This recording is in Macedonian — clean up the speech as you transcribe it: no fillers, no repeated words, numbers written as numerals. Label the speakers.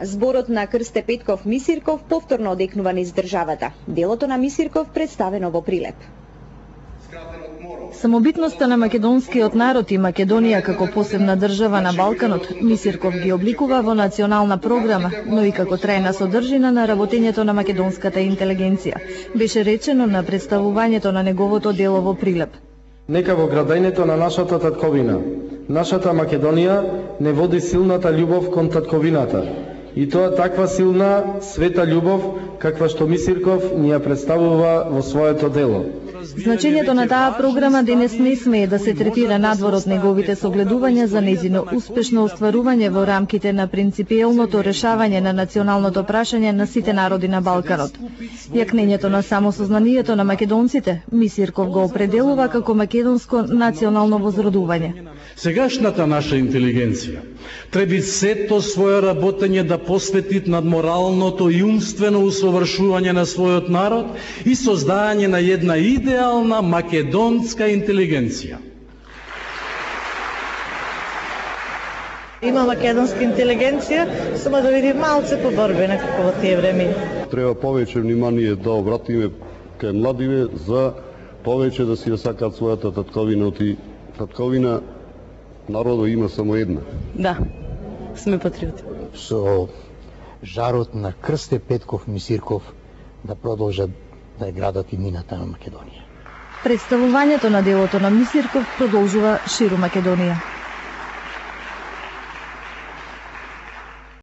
Speaker 1: Зборот на Крсте Петков Мисирков повторно одекнува низ државата. Делото на Мисирков представено во прилеп.
Speaker 2: Самобитноста на македонскиот народ и Македонија како посебна држава на Балканот, Мисирков ги обликува во национална програма, но и како трајна содржина на работењето на македонската интелигенција, беше речено на представувањето на неговото дело во прилеп.
Speaker 3: Нека во градењето на нашата татковина, нашата Македонија не води силната љубов кон татковината, и тоа таква силна, света љубов, каква што Мисирков ни ја представува во своето дело.
Speaker 2: Значењето на таа програма денес не смее да се третира надвор од неговите согледувања за нејзино успешно остварување во рамките на принципиелното решавање на националното прашање на сите народи на Балканот. Јакнењето на самосознанието на македонците, Мисирков го определува како македонско национално возродување.
Speaker 4: Сегашната наша интелигенција треба сето свое работење да посвети над моралното и умствено усовршување на својот народ и создање на една идеална македонска интелигенција.
Speaker 5: Има македонска интелигенција, само да види малце поборбена како во тие време.
Speaker 6: Треба повеќе внимание да обратиме кај младиве за повеќе да си ја сакаат својата татковина, и татковина народот има само една.
Speaker 5: Да, сме патриоти.
Speaker 7: Со жарот на Крсте Петков Мисирков да продолжат да ја градат иднината на Македонија.
Speaker 2: Представувањето на делото на Мисирков продолжува ширу Македонија.